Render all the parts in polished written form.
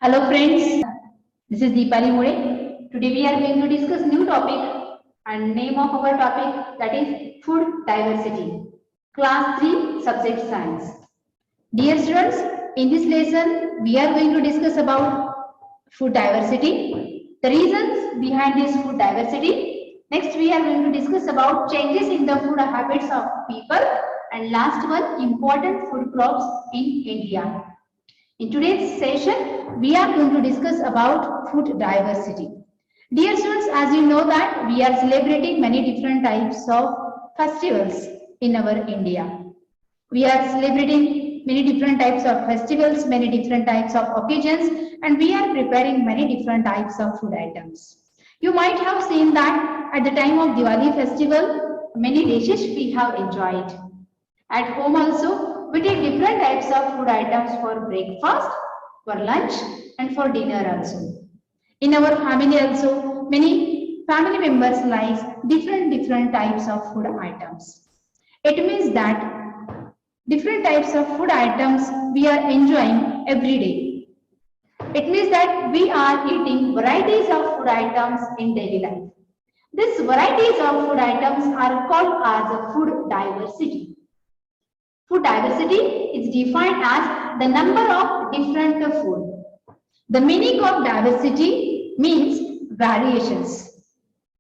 Hello friends, this is Deepali Mode. Today we are going to discuss new topic and name of our topic that is food diversity. Class 3 subject science. Dear students, in this lesson we are going to discuss about food diversity, the reasons behind this food diversity. Next we are going to discuss about changes in the food habits of people, and last one, important food crops in India. In today's session, we are going to discuss about food diversity. Dear students, as you know that we are celebrating many different types of festivals in our India. We are celebrating many different types of festivals, many different types of occasions, and we are preparing many different types of food items. You might have seen that at the time of Diwali festival, many dishes we have enjoyed. At home also, we take different types of food items for breakfast, for lunch, and for dinner also. In our family also, many family members like different types of food items. It means that different types of food items we are enjoying every day. It means that we are eating varieties of food items in daily life. These varieties of food items are called as food diversity. Food diversity is defined as the number of different food. The meaning of diversity means variations.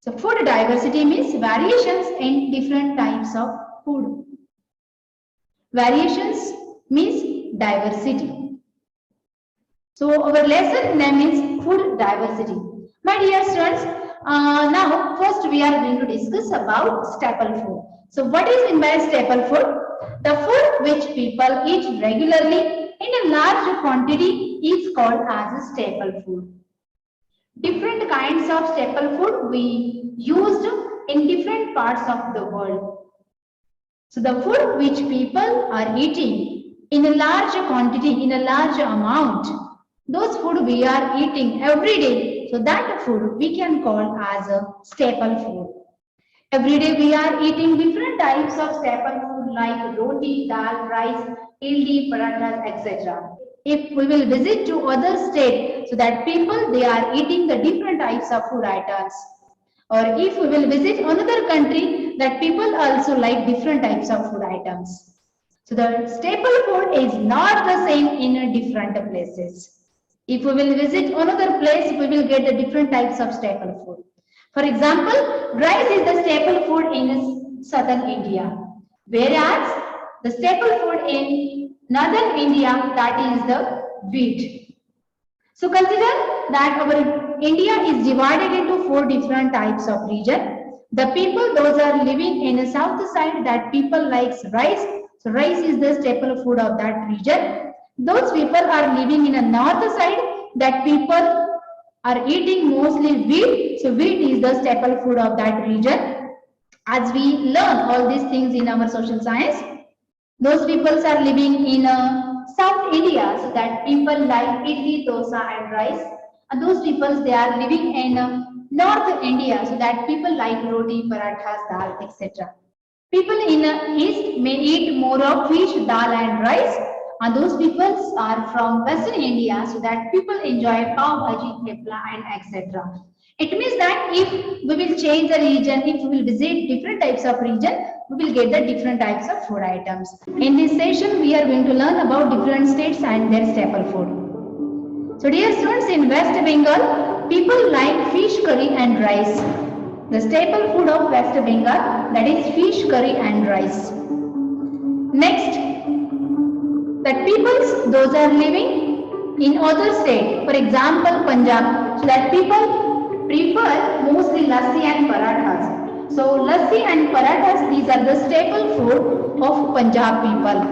So food diversity means variations in different types of food. Variations means diversity. So our lesson name is food diversity. My dear students, now first we are going to discuss about staple food. So what is meant by staple food? The food which people eat regularly in a large quantity is called as a staple food. Different kinds of staple food we used in different parts of the world. So the food which people are eating in a large quantity, in a large amount, those food we are eating every day, so that food we can call as a staple food. Every day we are eating different types of staple food like roti, dal, rice, idli, parathas, etc. If we will visit to other states, so that people they are eating the different types of food items. Or if we will visit another country, that people also like different types of food items. So the staple food is not the same in different places. If we will visit another place, we will get the different types of staple food. For example, rice is the staple food in southern India, whereas the staple food in northern India, that is the wheat. So consider that our India is divided into 4 different types of region. The people, those are living in the south side, that people likes rice. So rice is the staple food of that region. Those people are living in a north side, that people are eating mostly wheat. So wheat is the staple food of that region. As we learn all these things in our social science, those people are living in South India, so that people like idli, dosa and rice. And those people they are living in North India, so that people like roti, parathas, dal, etc. People in East may eat more of fish, dal and rice. And those people are from Western India, so that people enjoy pav bhaji, thepla and etc. It means that if we will change the region, if we will visit different types of region, we will get the different types of food items. In this session, we are going to learn about different states and their staple food. So dear students, in West Bengal, people like fish curry and rice. The staple food of West Bengal, that is fish curry and rice. Next, that peoples, those are living in other state, for example Punjab, so that people prefer mostly lassi and parathas. So lassi and parathas, these are the staple food of Punjab people.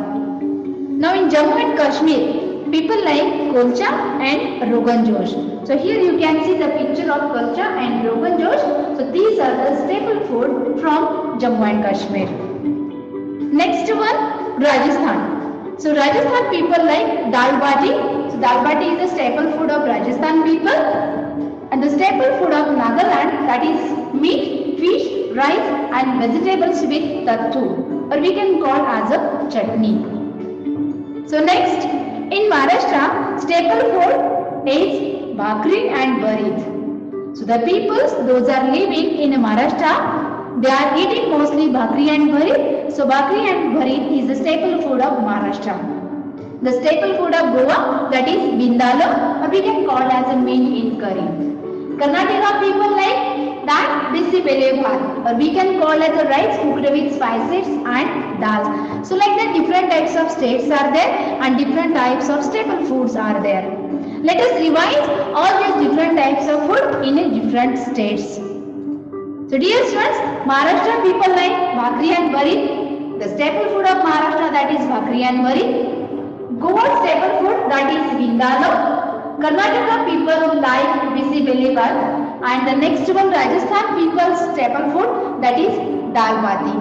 Now in Jammu and Kashmir, people like kulcha and rogan josh. So here you can see the picture of kulcha and rogan josh. So these are the staple food from Jammu and Kashmir. Next one, Rajasthan. So Rajasthan people like dal bati. So dal bati is the staple food of Rajasthan people. And the staple food of Nagaland, that is meat, fish, rice and vegetables with tattu, or we can call as a chutney. So next, in Maharashtra, staple food is bhakri and barit. So the peoples, those are living in Maharashtra, they are eating mostly bhakri and barit. So bhakri and barit is the staple food of Maharashtra. The staple food of Goa, that is bindalo, or we can call as a meat in curry. Karnataka people like that bisi bele bhat, or we can call as a rice cooked with spices and dal. So like that, different types of states are there and different types of staple foods are there. Let us revise all these different types of food in different states. So dear students, Maharashtra people like bhakri and barit. The staple food of Maharashtra, that is bhakri and barit. Goa staple food, that is bindalo. Karnataka people like bisi bele bhat, and the next one, Rajasthan people's staple food, that is dal bati.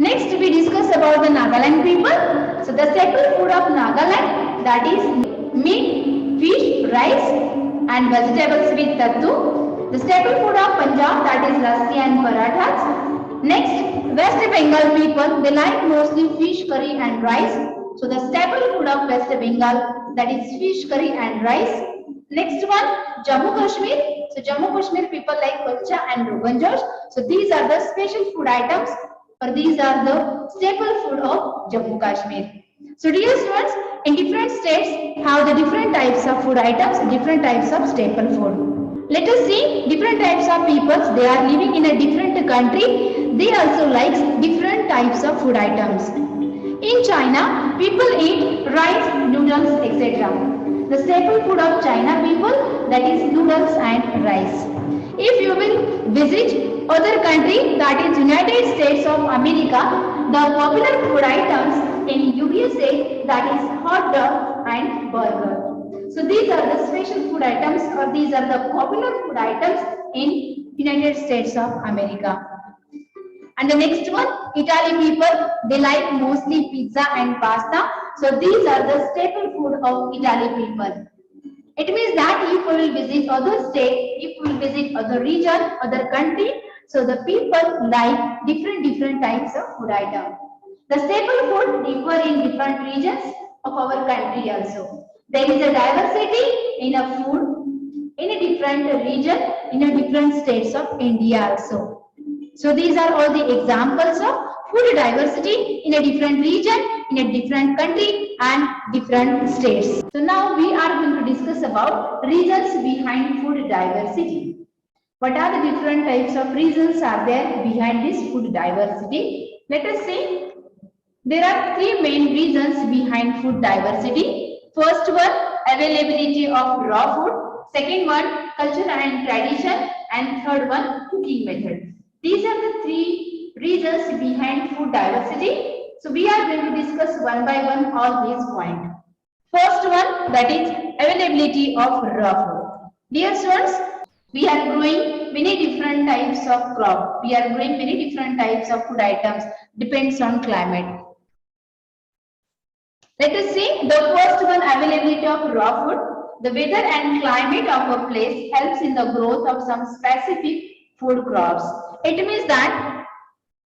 Next we discuss about the Nagaland people. So the staple food of Nagaland, that is meat, fish, rice and vegetables with tattu. The staple food of Punjab, that is lassi and parathas. Next, West Bengal people, they like mostly fish curry and rice. So the staple food of West Bengal, that is fish curry and rice. Next one, Jammu Kashmir. So Jammu Kashmir people like kulcha and rogan josh. So these are the special food items, or these are the staple food of Jammu Kashmir. So dear students, in different states have the different types of food items, different types of staple food. Let us see different types of people. They are living in a different country. They also like different types of food items. In China, people eat rice, noodles, etc. The staple food of China people, that is noodles and rice. If you will visit other country, that is United States of America, the popular food items in USA, that is hot dog and burger. So these are the special food items, or these are the popular food items in United States of America. And the next one, Italy people, they like mostly pizza and pasta. So these are the staple food of Italy people. It means that if we will visit other state, if we will visit other region, other country, so the people like different types of food item. The staple food differ in different regions of our country also. There is a diversity in a food in a different region, in a different states of India also. So these are all the examples of food diversity in a different region, in a different country and different states. So now we are going to discuss about reasons behind food diversity. What are the different types of reasons are there behind this food diversity? Let us see. There are three main reasons behind food diversity. First one, availability of raw food. Second one, culture and tradition. And third one, cooking method. These are the three reasons behind food diversity. So we are going to discuss one by one all these points. First one, that is availability of raw food. Dear students, we are growing many different types of crop. We are growing many different types of food items. Depends on climate. Let us see the first one, availability of raw food. The weather and climate of a place helps in the growth of some specific food crops. It means that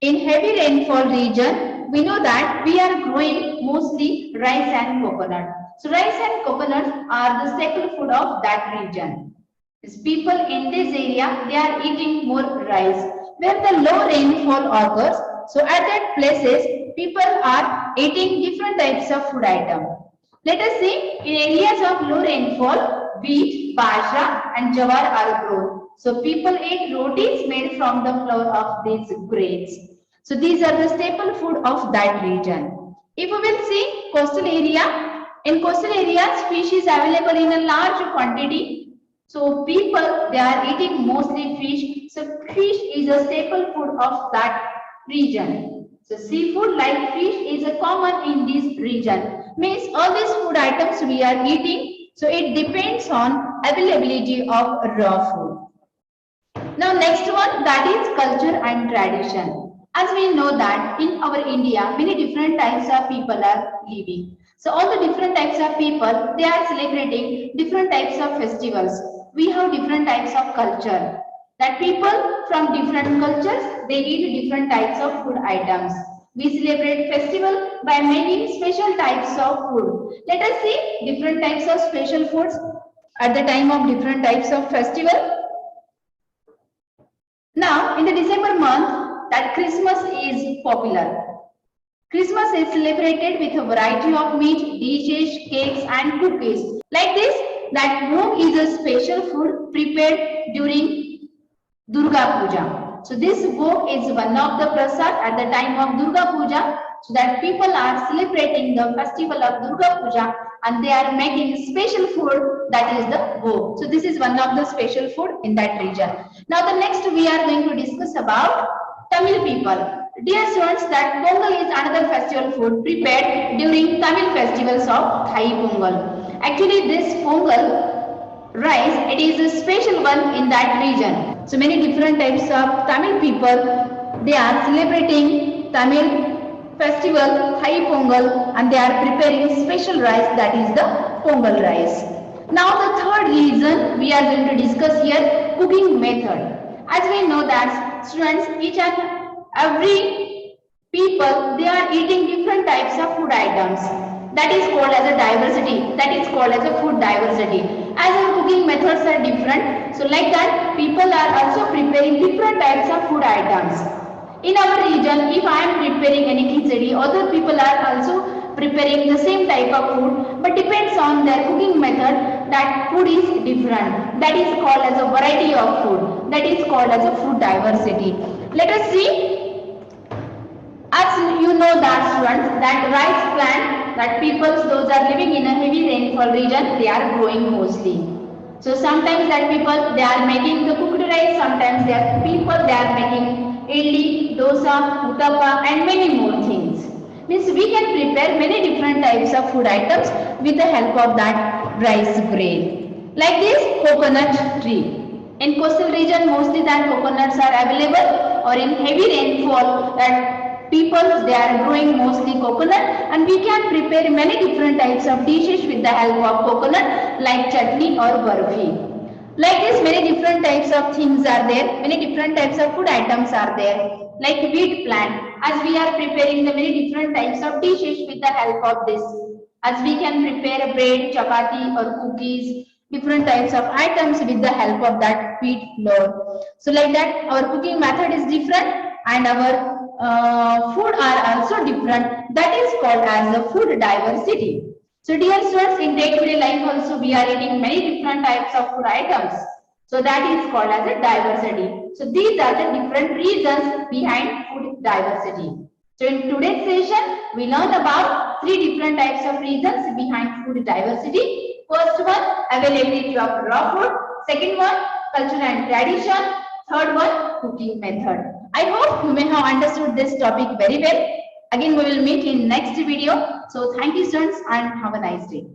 in heavy rainfall region, we know that we are growing mostly rice and coconut. So rice and coconut are the staple food of that region. As people in this area, they are eating more rice. Where the low rainfall occurs, so at that places, people are eating different types of food item. Let us see, in areas of low rainfall, wheat, bajra and jawar are grown. So people eat rotis made from the flour of these grains. So these are the staple food of that region. If we will see coastal area, in coastal areas fish is available in a large quantity. So people, they are eating mostly fish. So fish is a staple food of that region. So seafood like fish is a common in this region. Means all these food items we are eating. So it depends on availability of raw food. Now next one, that is culture and tradition. As we know that in our India, many different types of people are living. So all the different types of people, they are celebrating different types of festivals. We have different types of culture. That people from different cultures, they eat different types of food items. We celebrate festival by making special types of food. Let us see different types of special foods. at the time of different types of festival. Now, in the December month, that Christmas is popular. Christmas is celebrated with a variety of meat, dishes, cakes and cookies. Like this, that bhog is a special food prepared during Durga Puja. So this bhog is one of the prasad at the time of Durga Puja, so that people are celebrating the festival of Durga Puja and they are making special food, that is the bhog. So this is one of the special food in that region. Now the next we are going to discuss about Tamil people. Dear students, that Pongal is another festival food prepared during Tamil festivals of Thai Pongal. Actually, this Pongal rice, it is a special one in that region. So many different types of Tamil people, they are celebrating Tamil festival Thai Pongal and they are preparing special rice, that is the Pongal rice. Now the third reason we are going to discuss here, cooking method. As we know that students, each and every people, they are eating different types of food items. That is called as a diversity. That is called as a food diversity. As our cooking methods are different, so like that, people are also preparing different types of food items. In our region, if I am preparing any khichdi, other people are also preparing the same type of food, but depends on their cooking method, that food is different. That is called as a variety of food. That is called as a food diversity. Let us see. As you know that students, that rice plant, that people, those are living in a heavy rainfall region, they are growing mostly. So sometimes that people, they are making the cooked rice, sometimes there people, they are making idli, dosa, uttapa and many more things. Means we can prepare many different types of food items with the help of that rice grain. Like this coconut tree. In coastal region, mostly that coconuts are available, or in heavy rainfall, that people, they are growing mostly coconut, and we can prepare many different types of dishes with the help of coconut, like chutney or barfi. Like this, many different types of things are there, many different types of food items are there, like wheat plant, as we are preparing the many different types of dishes with the help of this, as we can prepare bread, chapati or cookies, different types of items with the help of that wheat flour. So like that, our cooking method is different and our food are also different. That is called as the food diversity. So dear students, in day-to-day life also we are eating many different types of food items. So that is called as a diversity. So these are the different reasons behind food diversity. So in today's session, we learned about 3 different types of reasons behind food diversity. First one, availability of raw food. Second one, culture and tradition. Third one, cooking method. I hope you may have understood this topic very well. Again, we will meet in next video. So thank you students and have a nice day.